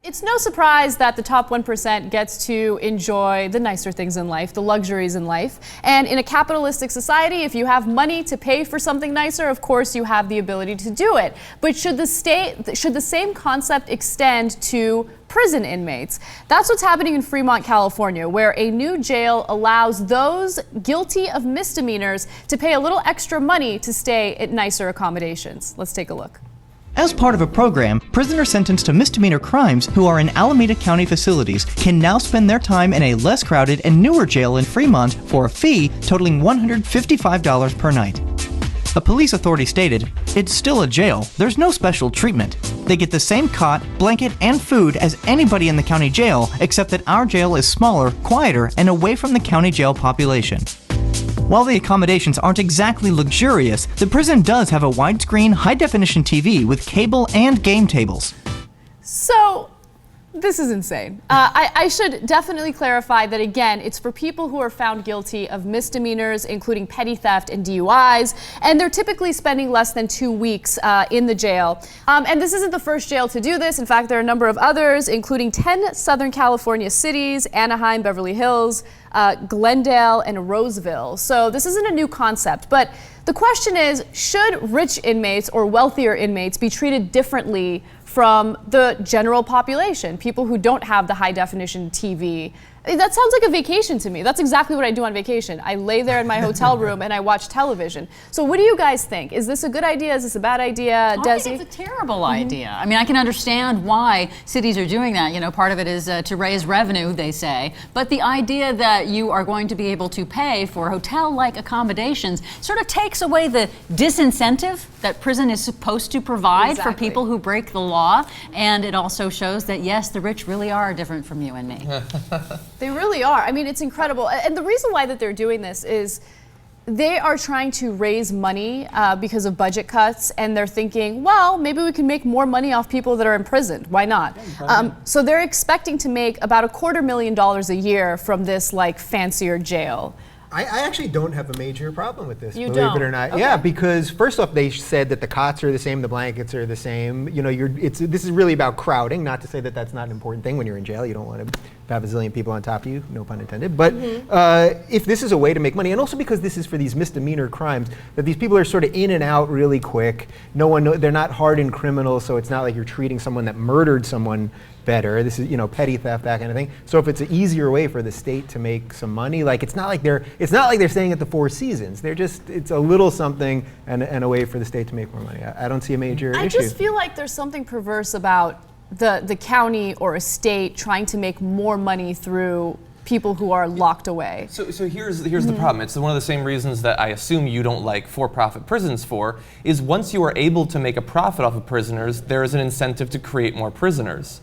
It's no surprise that the top 1% gets to enjoy the nicer things in life, the luxuries in life. And in a capitalistic society, if you have money to pay for something nicer, of course you have the ability to do it. But should the same concept extend to prison inmates? That's what's happening in Fremont, California, where a new jail allows those guilty of misdemeanors to pay a little extra money to stay at nicer accommodations. Let's take a look. As part of a program, prisoners sentenced to misdemeanor crimes who are in Alameda County facilities can now spend their time in a less crowded and newer jail in Fremont for a fee totaling $155 per night. A police authority stated, "It's still a jail. There's no special treatment. They get the same cot, blanket, and food as anybody in the county jail, except that our jail is smaller, quieter, and away from the county jail population." While the accommodations aren't exactly luxurious, the prison does have a widescreen, high-definition TV with cable and game tables. So, this is insane. I should definitely clarify that, again, it's for people who are found guilty of misdemeanors, including petty theft and DUIs, and they're typically spending less than 2 weeks in the jail. And this isn't the first jail to do this. In fact, there are a number of others, including 10 Southern California cities, Anaheim, Beverly Hills, Glendale, and Roseville. So this isn't a new concept, but the question is, should rich inmates or wealthier inmates be treated differently from the general population, people who don't have the high definition TV? That sounds like a vacation to me. That's exactly what I do on vacation. I lay there in my hotel room and I watch television. So what do you guys think? Is this a good idea? Is this a bad idea? Desi? I think it's a terrible idea. I mean, I can understand why cities are doing that. You know, part of it is to raise revenue, they say. But the idea that you are going to be able to pay for hotel-like accommodations sort of takes away the disincentive that prison is supposed to provide for people who break the law. And it also shows that, yes, the rich really are different from you and me. They really are. I mean, it's incredible. And the reason why that they're doing this is they are trying to raise money because of budget cuts, and they're thinking, well, maybe we can make more money off people that are imprisoned. Why not? So they're expecting to make about $250,000 a year from this like fancier jail. I actually don't have a major problem with this, You believe don't? it or not. Okay. Yeah, because first off, they said that the cots are the same, the blankets are the same. You know, this is really about crowding. Not to say that that's not an important thing when you're in jail. You don't want to have a zillion people on top of you, no pun intended. But if this is a way to make money, and also because this is for these misdemeanor crimes, that these people are sort of in and out really quick. They're not hardened criminals, so it's not like you're treating someone that murdered someone better. This is, you know, petty theft, that kind of thing. So if it's an easier way for the state to make some money, like it's not like they're staying at the Four Seasons. It's a little something and a way for the state to make more money. I don't see a major issue. I just feel like there's something perverse about the county or a state trying to make more money through people who are locked away. So here's the problem. It's one of the same reasons that I assume you don't like for-profit prisons for, is once you are able to make a profit off of prisoners, there is an incentive to create more prisoners.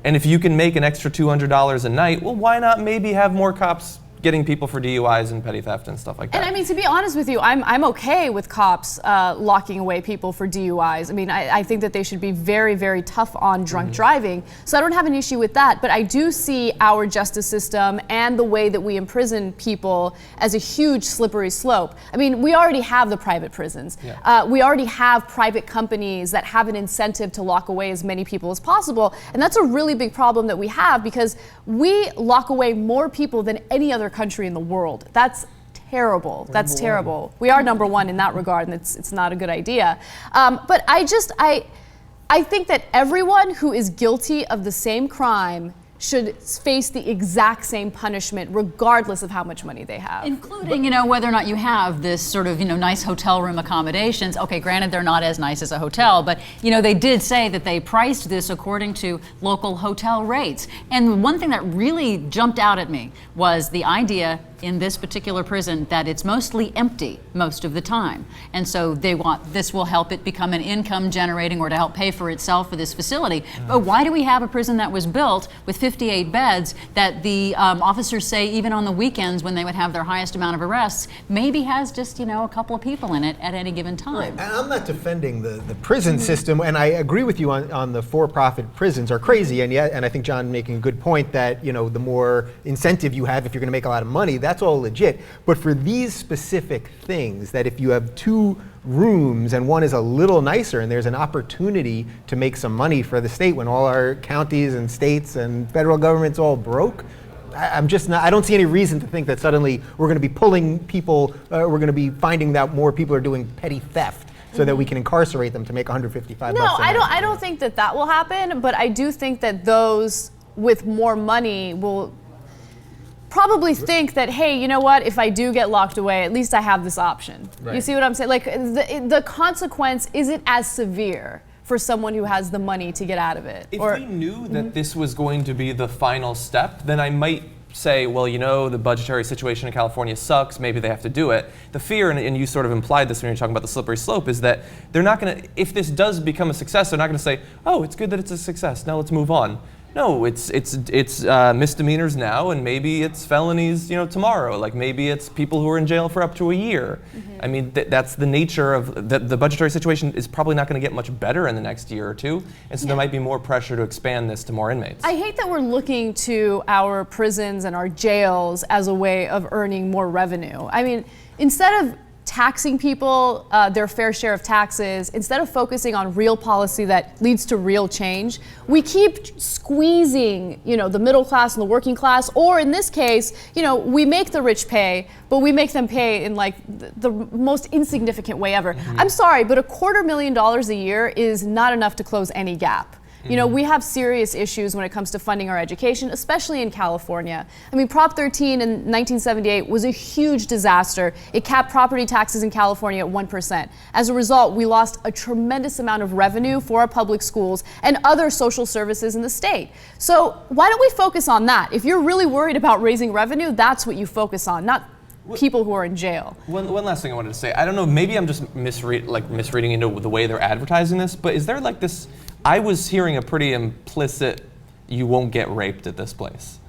And if you can make an extra $200 a night, well, why not maybe have more cops getting people for DUIs and petty theft and stuff like that? And I mean, to be honest with you, I'm okay with cops locking away people for DUIs. I mean, I think that they should be very, very tough on drunk driving. So I don't have an issue with that. But I do see our justice system and the way that we imprison people as a huge slippery slope. I mean, we already have the private prisons. Yeah. We already have private companies that have an incentive to lock away as many people as possible. And that's a really big problem that we have, because we lock away more people than any other country in the world. That's terrible. That's terrible. We are number one in that regard, and it's not a good idea. But I think that everyone who is guilty of the same crime should face the exact same punishment regardless of how much money they have. Including, you know, whether or not you have this sort of, you know, nice hotel room accommodations. Okay, granted, they're not as nice as a hotel, but, you know, they did say that they priced this according to local hotel rates. And one thing that really jumped out at me was the idea in this particular prison that it's mostly empty most of the time. And so this will help it become an income generating, or to help pay for itself for this facility. But why do we have a prison that was built with 58 beds that the officers say even on the weekends when they would have their highest amount of arrests maybe has just, you know, a couple of people in it at any given time? Right. And I'm not defending the prison system, and I agree with you on the for-profit prisons are crazy, and I think John making a good point that, you know, the more incentive you have if you're going to make a lot of money, that's all legit. But for these specific things, that if you have 2 rooms and one is a little nicer and there's an opportunity to make some money for the state when all our counties and states and federal government's all broke, I'm just not, I don't see any reason to think that suddenly we're going to be pulling people, we're going to be finding that more people are doing petty theft so that we can incarcerate them to make 155 No, bucks a night. I don't think that will happen, but I do think that those with more money will probably think that, hey, you know what, if I do get locked away, at least I have this option. Right. You see what I'm saying? Like, the consequence isn't as severe for someone who has the money to get out of it. If we knew that this was going to be the final step, then I might say, well, you know, the budgetary situation in California sucks, maybe they have to do it. The fear, and you sort of implied this when you're talking about the slippery slope, is that they're not going to, if this does become a success, they're not going to say, oh, it's good that it's a success, now let's move on. No, it's misdemeanors now, and maybe it's felonies, you know, tomorrow. Like maybe it's people who are in jail for up to a year. I mean, that's the nature of the budgetary situation is probably not going to get much better in the next year or two, and so there might be more pressure to expand this to more inmates. I hate that we're looking to our prisons and our jails as a way of earning more revenue. I mean, instead of taxing people their fair share of taxes, instead of focusing on real policy that leads to real change, we keep squeezing, you know, the middle class and the working class, or in this case, you know, we make the rich pay, but we make them pay in like the most insignificant way ever. I'm sorry, but $250,000 a year is not enough to close any gap. You know, we have serious issues when it comes to funding our education, especially in California. I mean, Prop 13 in 1978 was a huge disaster. It capped property taxes in California at 1%. As a result, we lost a tremendous amount of revenue for our public schools and other social services in the state. So why don't we focus on that? If you're really worried about raising revenue, that's what you focus on, not people who are in jail. One last thing I wanted to say. I don't know, maybe I'm just misreading into the way they're advertising this, but is there like this, I was hearing a pretty implicit, you won't get raped at this place.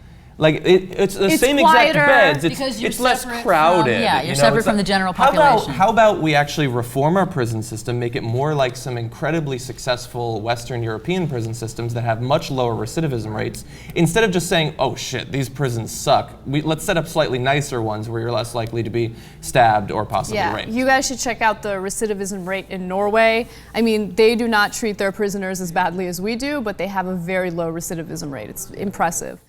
Like it's the same exact quieter beds. because you're it's less separate crowded. from- yeah, you you're know, separate it's from the general population. How about we actually reform our prison system, make it more like some incredibly successful Western European prison systems that have much lower recidivism rates, instead of just saying, oh shit, these prisons suck. Let's set up slightly nicer ones where you're less likely to be stabbed or possibly raped. You guys should check out the recidivism rate in Norway. I mean, they do not treat their prisoners as badly as we do, but they have a very low recidivism rate. It's impressive.